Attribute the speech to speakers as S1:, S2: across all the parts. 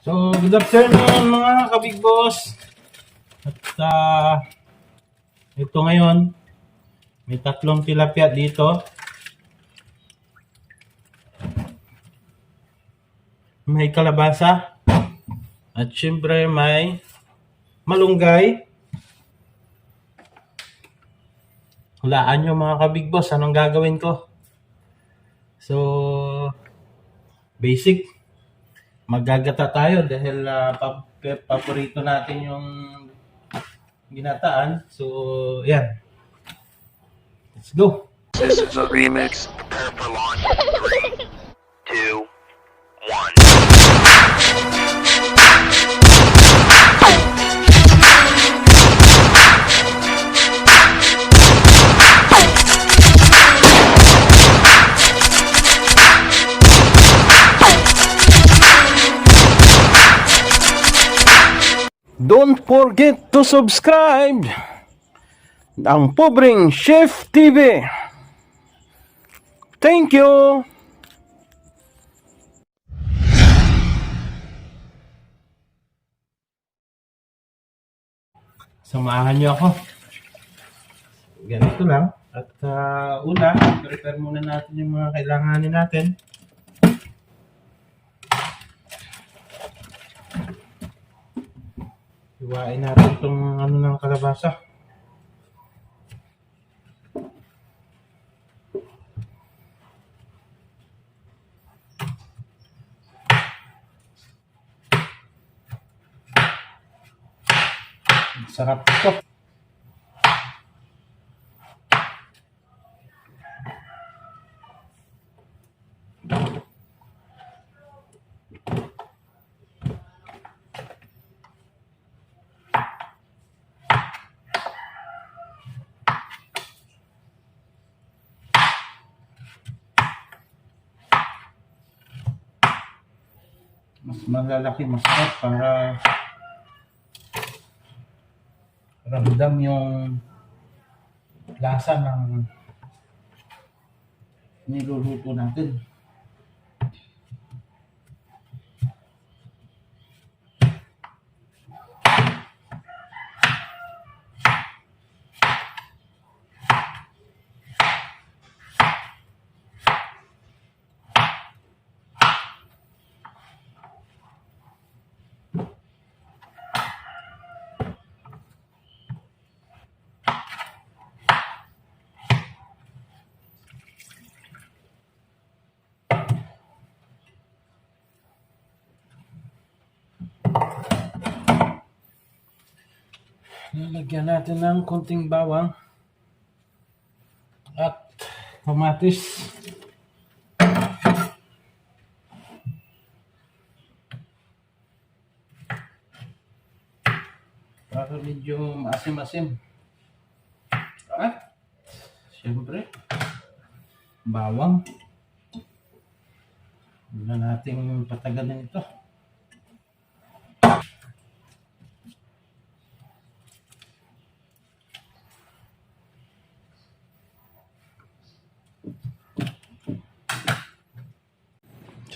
S1: So, good afternoon mga kabig boss. At ito ngayon, may 3 tilapia dito. May kalabasa. At syempre may malunggay. Hulaan nyo mga kabig boss, anong gagawin ko? So, basic. Maggagata tayo dahil paborito natin yung ginataan. So, yan. Let's go.
S2: This is a remix. Prepare for launch. 3, 2, 1.
S1: Don't forget to subscribe ang Pobreng Chef TV. Thank you. Samahan niyo ako. Ganito lang. At una, prepare muna natin yung mga kailanganin natin. Iwain natin itong ng kalabasa. Sarap ito. Mas malalaki, masarap para ramdam yung lasa ng niluluto natin. Lalagyan natin ng konting bawang at kamatis. Para medyo maasim-asim. At siyempre, bawang. Wala nating patagalan ito.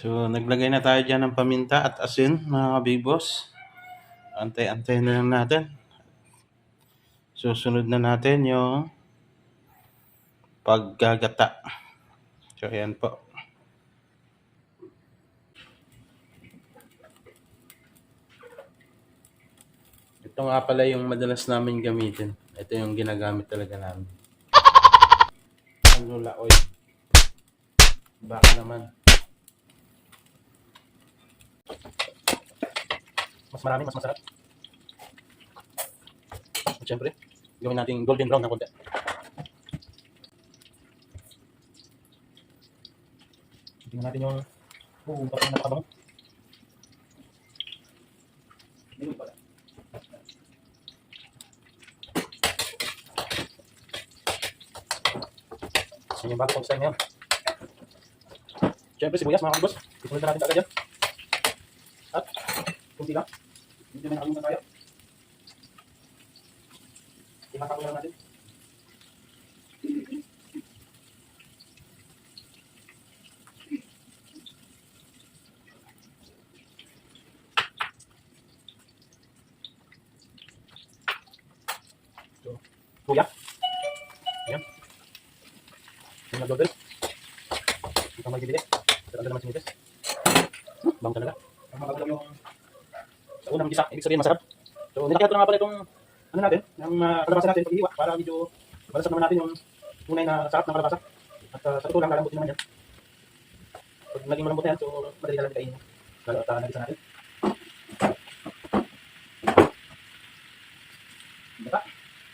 S1: So, naglagay na tayo dyan ng paminta at asin, mga bibos. Antay-antay na lang natin. Susunod na natin yung paggagata. So, ayan po. Ito nga pala yung madalas namin gamitin. Ito yung ginagamit talaga namin. Ang lula oil. Baka naman. Mas marami, mas masarap. At syempre, gawin natin golden brown na konti. Tingnan natin yung bakit na nakabango. Dito pala. So yung bago kong style ngayon. Syempre sibuyas mga kabos. Isunod na natin agad yan. At kunti lang. Hindi naman nakalimutan tayo. Ihakak lang natin. Jobel. Ito ang magbibili. Pero ano naman sinitis. Bango talaga. Ang mga yung sa unang gisa, ibig sabihin masarap. So, nilakyan ko na nga pala itong ano natin, yung kalabasa natin pag-iiwa para medyo balasap naman natin yung tunay na sarap ng kalabasa. At sa totoo lang, lalambutin naman yan. Pag naging malambot na yan, so madali na lang kainin. Lalo at nagisa natin. Gata.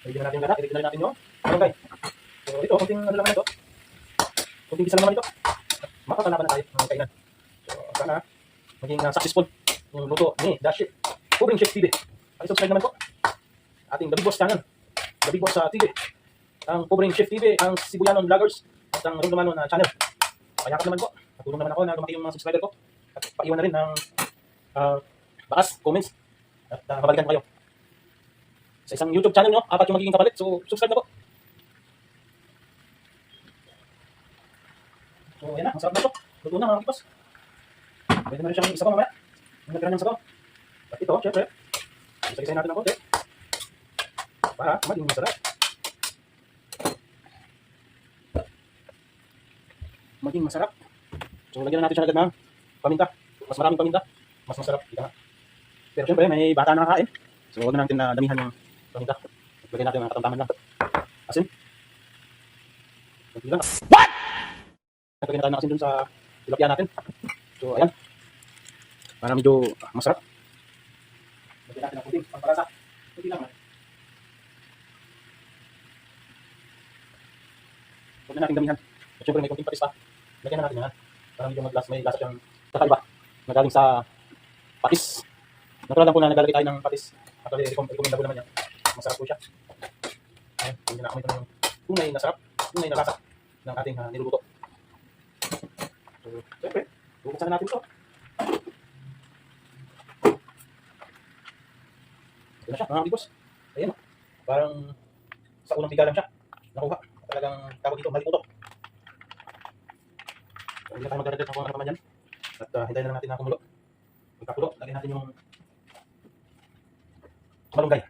S1: Pwede na natin yung gata. Iligin na rin natin yung malunggay. So ito, kunting ano naman ito. Kunting gisa naman ito. Makakalaban na tayo ng kainan. So sana maging successful yung luto ni Dash Chef. Covering Chef TV. Subscribe naman po. Ating The Big Boss channel. The Big Boss TV. Ang Covering Chef TV, ang Sibuyanon Vloggers, at ang Rumdumanon channel. Payakap naman po. Natulong naman ako na lumaki yung mga subscriber ko. At paiwan na rin ng bakas, comments. At kabalikan ko kayo. Sa isang YouTube channel nyo, 4 yung magiging kapalit. So, subscribe na po. So, ayan na. Masarap na ito. Luto na mga kipos. Pwede na rin siyang isabaw mamaya. Yung nagkaroon niyang sabaw. At ito, syempre, isa-isay natin ng konti. Para maging masarap. Maging masarap. So, lagyan na natin siya agad ng paminta. Mas maraming paminta, mas masarap. Pero syempre, may bata na nakakain. So, huwag na natin na damihan yung paminta. Lagyan natin ang katamtaman lang. Asin. Kunti lang. What? Lagyan na tayo ng asin dun sa tilapia natin. So, ayan. Para medyo masarap. Lagyan natin ng kunting pampalasa. Kunti lang. Huwag na natin damihan. At syempre, may kunting patis pa. Lagyan na natin yan. Para medyo may lasa siyang kakaiba. Nagaling sa patis. Natural lang po na naglalagay tayo ng patis. Actually, recommendable naman yan. Masarap po siya. Ayan, hindi na kami ito ng tunay na sarap, tunay na lasa ng ating niluluto. So, siyempre, bubuksan na natin ito. Ito na siya, mga amigos. Ayan, parang sa unang biga lang siya. Nakuha. Talagang tawag dito, malikuto. So, hindi na tayo magdadagdag ng kung ano naman yan. At hintayin na lang natin na kumulo. Pagkakulo, lagyan natin yung malunggay.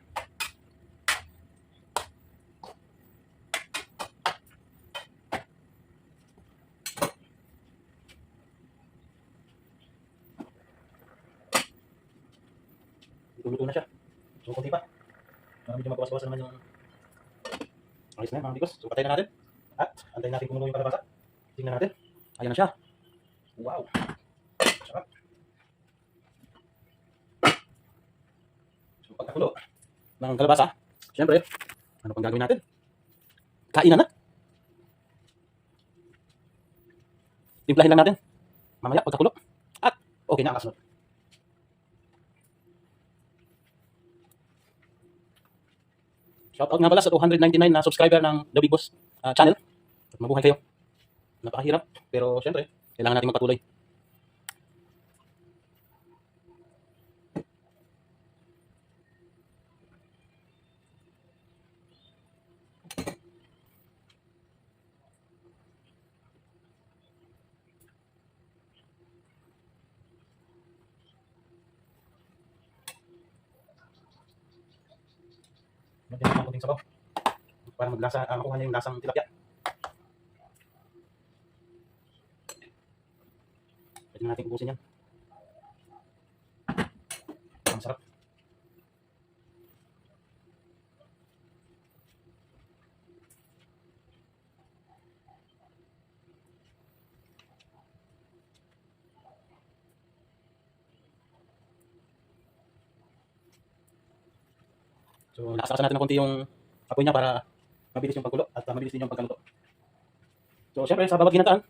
S1: Luto na siya. So, kunti pa. Medyo magbawas-bawas naman yung ayos na mga amigos. So, patayin na natin. At antayin natin kumulo yung kalabasa. Tingnan natin. Ayan na siya. Wow. Sarap. So, pagkakulo ng kalabasa, syempre, ano pang gagawin natin? Kainan na. Timplahin lang natin. Mamaya, pagkakulo. At, okay na ang kasunod. Shoutout nga pala sa 299 na subscriber ng The Big Boss channel. At mabuhay kayo. Napakahirap, pero syempre, kailangan natin magpatuloy. Lagyan natin ng kunting sabaw para maglasa, makuha niya yung lasang tilapia. Pwede na natin ubusin yan. Ang sarap. So, naasasan natin ng konti yung apoy niya para mabilis yung pagkulo at mabilis din yung pagkaluto. So, syempre, sa bawat ginataan,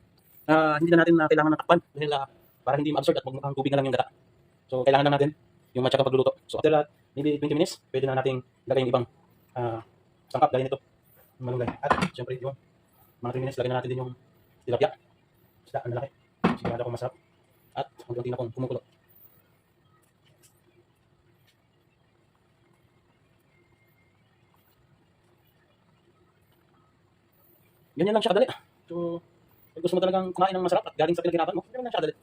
S1: hindi na natin kailangan ng takpan dahil para hindi ma-absorb at magmukhang tubig na lang yung gata. So, kailangan na natin yung matyagang pagluluto. So, after that, maybe 20 minutes, pwede na natin lagay yung ibang sangkap gaya nito, yung malunggay. At, syempre, yung mga 3 minutes, lagay na natin din yung tilapia. Isda, ang lalaki. Sigurado akong masarap. At, unti-unti na akong kumukulo. Ganyan lang siya kadali. So, kung gusto mo talagang kumain ng masarap at galing sa pinaghirapan mo, ganyan lang siya kadali.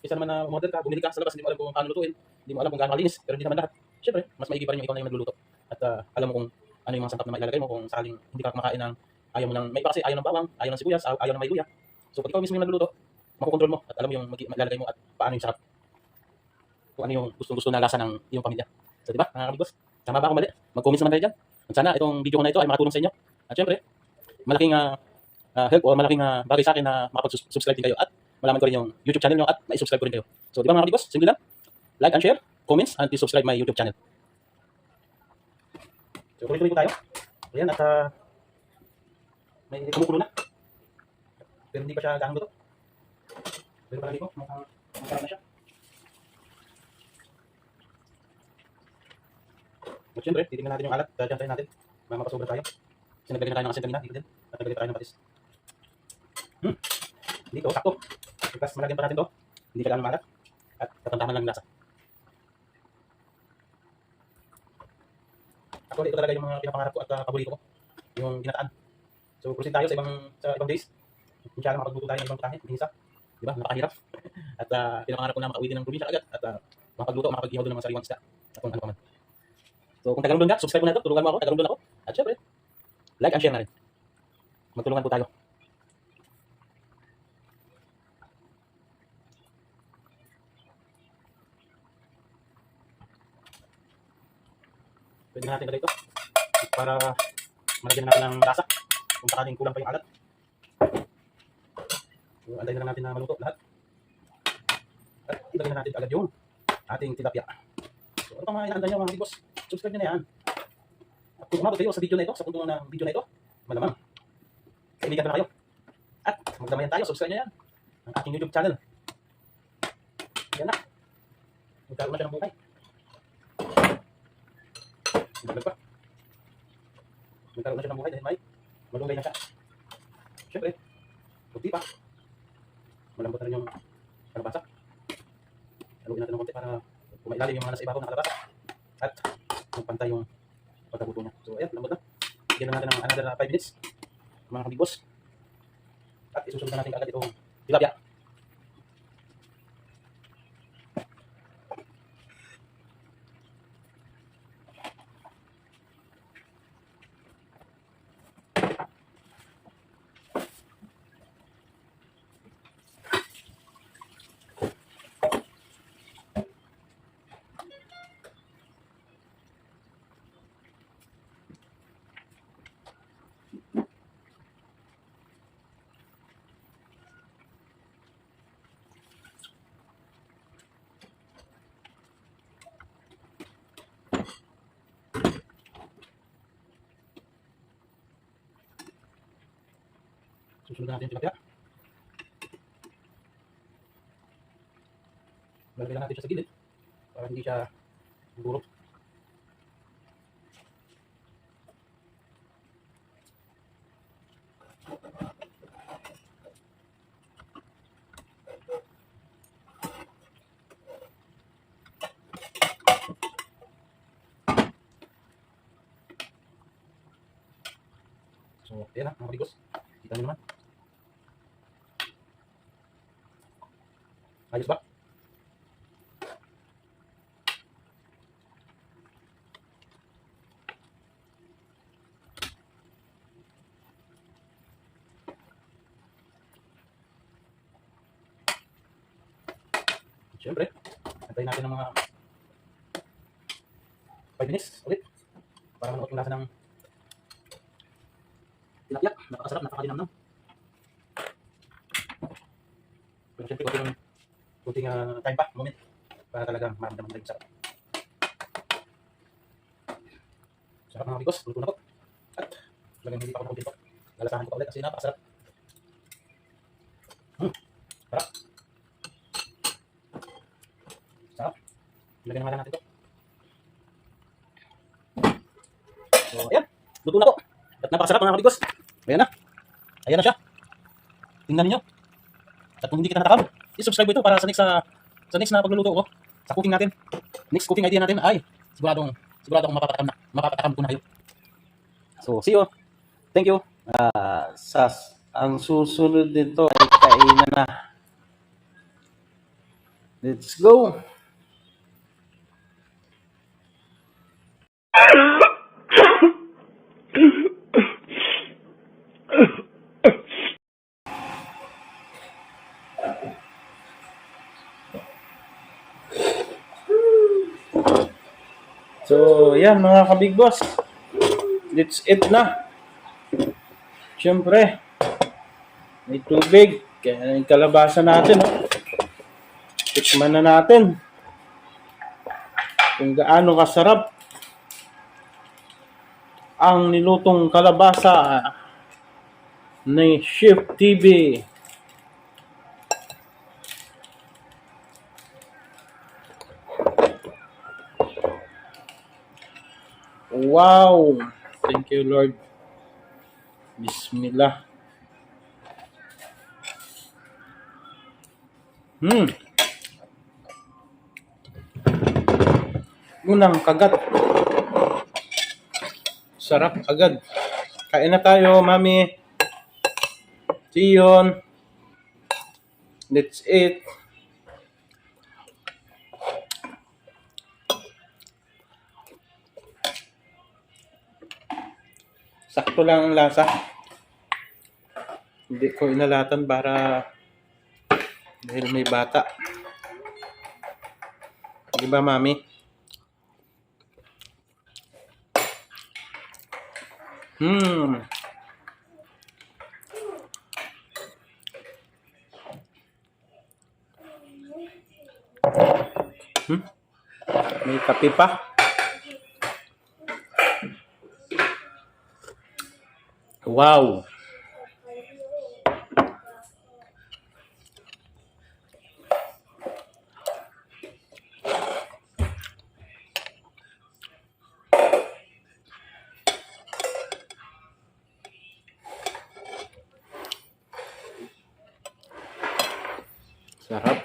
S1: Kaysa naman na umorder ka, bumili ka sa labas, hindi mo alam kung paano lutuin, hindi mo alam kung gaano kalinis, pero hindi naman lahat. Siyempre, mas maigi pa rin yung ikaw na yung nagluluto. At alam mo kung ano yung mga sangkap na mailalagay mo kung sakaling hindi ka kumakain ng Ayaw mo ng, may iba kasi ayaw ng bawang, ayaw ng sibuyas, ayaw ng may luya. So pag ikaw mismo yung nagluluto, makukontrol mo at alam mo yung maglalagay mo at paano yung sarap. Kung ano yung gusto na lasa ng iyong pamilya. So, di ba, mga kamigos? Tama ba ako mali? Mag-comments naman kayo dyan. At sana itong video ko na ito ay makatulong sa inyo. At syempre, malaking help o malaking bagay sa akin na makapag-subscribe din kayo at malaman ko rin yung YouTube channel nyo at ma-subscribe ko rin kayo. So, di ba mga kamigos? Simple lang. Like and share, comments, and please subscribe my YouTube channel. So, tuloy-tuloy po tayo. Ayan, at may kumukulo na. Pero hindi pa siya gaano luto. Pero palagi ko, mukhang na siya. At syempre, titingnan natin yung alat. Diyan natin. Mapasubra tayo. Kasi naglagay na tayo ng asin kanina. Dito din. At naglagay tayo ng patis. Dito, sakto. Tapos malagyan pa natin to. Hindi ka gaano malat. At katamtaman lang yung lasa. Actually, ito talaga yung mga pinapangarap ko at paborito ko. Yung ginataan. So, proceed tayo sa ibang days. Inshallah, makapagluto tayo ng ibang putahe. Isa. Diba? Napakahirap. At pinapangarap ko na makauwi din ng probinsya agad. At makapagluto, makapag-ihaw doon ng mga sariwang isda. At kung ano pa man. So, kung tagalong doon ka, subscribe mo na ito. Tulungan mo ako, tagalong doon ako. At syempre, like and share na rin. Magtulungan po tayo. Pwede na natin ilagay ito. Para malagyan natin ng lasa. Kung sakaling kulang pa yung alat. So, antayin na lang natin na maluto lahat. At ilagay na natin agad yung ating tilapia. So, ano pang mga inaanday nyo mga amigos? Subscribe nyo na yan. At kung umabot kayo sa video na ito, sa punto ng video na ito, malamang, kaibigan ko na kayo. At magdamayan tayo, subscribe nyo yan. Ang aking YouTube channel. Yan na. Magkaroon na siya ng buhay. Magdagdag pa. Magkaroon na siya ng buhay dahil may malunggay na siya. Siyempre, puti pa. Malambot na rin yung kalabasa. Haluin natin ng konti para kumailalim yung mga nasa ibabaw ng kalabasa. At magpantay yung pagkabuto niya. So, ayan, lambot na. Bigyan na natin ng another 5 minutes. Mga kabigos. At isusunod na natin agad itong tilapia. Susunod natin yung tilapia. Lalagay lang natin siya sa gilid para hindi siya gulok. So, ayan na mga kabigos. Kita nyo naman. Ayos ba? Siyempre, antayin natin ng mga 5 minutes ulit para manuot yung lasa ng tilapia. Napakasarap, napakalinamnam. Pero siyempre, kunting time pa, moment, para talagang maramdaman na yung sarap. Sarap mga amigos, luto na po. At talagang hindi pa ako nakuntin po. Lalasahan ko pa ulit kasi napakasarap. Sarap. Sarap. Ilagay na nga lang natin ito. So, ayan. Luto na po. At napakasarap mga amigos. Ayan na. Ayan na siya. Tingnan niyo. At kung hindi kita natakam, i-subscribe mo ito para sa next na pagluluto ko. Sa cooking natin. Next cooking idea natin ay sigurado akong mapapatakam ko na kayo. So, see you. Thank you.
S3: Ang susunod nito ay kainan na. Let's go! So, yan mga kabig boss. Let's eat na. Siyempre, may tubig. Kaya yung kalabasa natin, oh. Tikman na natin kung gaano kasarap ang nilutong kalabasa ni Chef TV. Wow! Thank you, Lord. Bismillah. Unang kagat. Sarap agad. Kain na tayo, mami. See you. Let's eat. Sakto lang ang lasa. Hindi ko inalatan para dahil may bata. Di ba, mami? May kape pa. Wow. Sarap.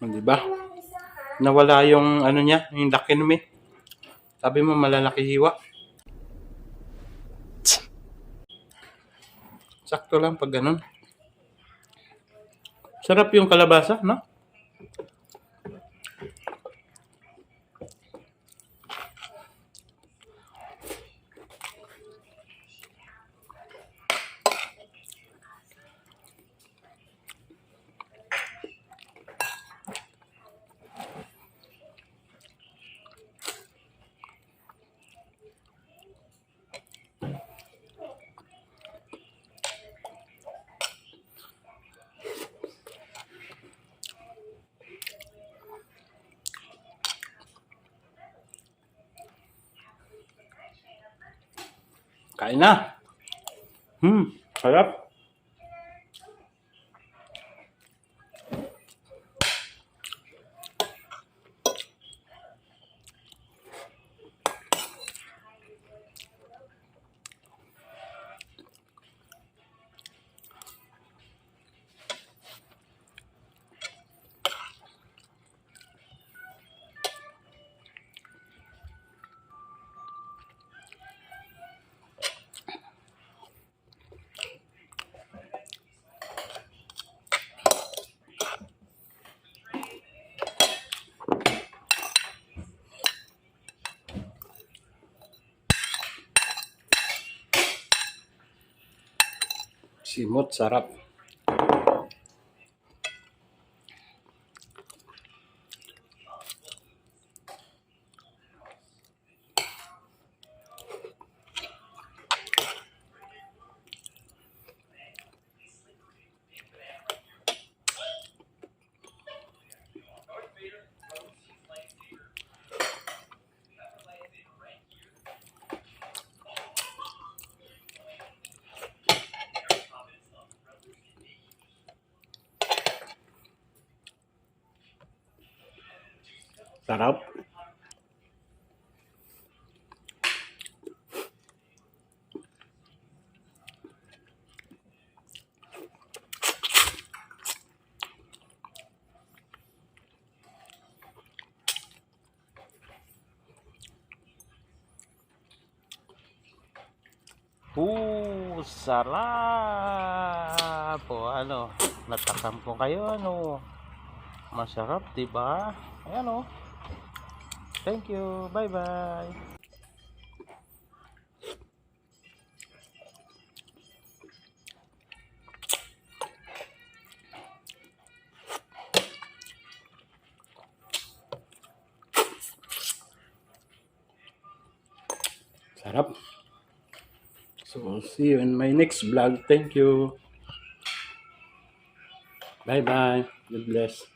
S3: Di ba? Nawala yung ano niya, yung laki numi. Sabi mo malalaki hiwa. Sakto lang pag ganun. Sarap yung kalabasa, no? Kain na. Sarap. Simot, sarap. Sarap. Sarap! O ano, natakam ko kayo, ano. Masarap, diba? Ayan o. Thank you. Bye-bye. Sarap. So, see you in my next vlog. Thank you. Bye-bye. God bless.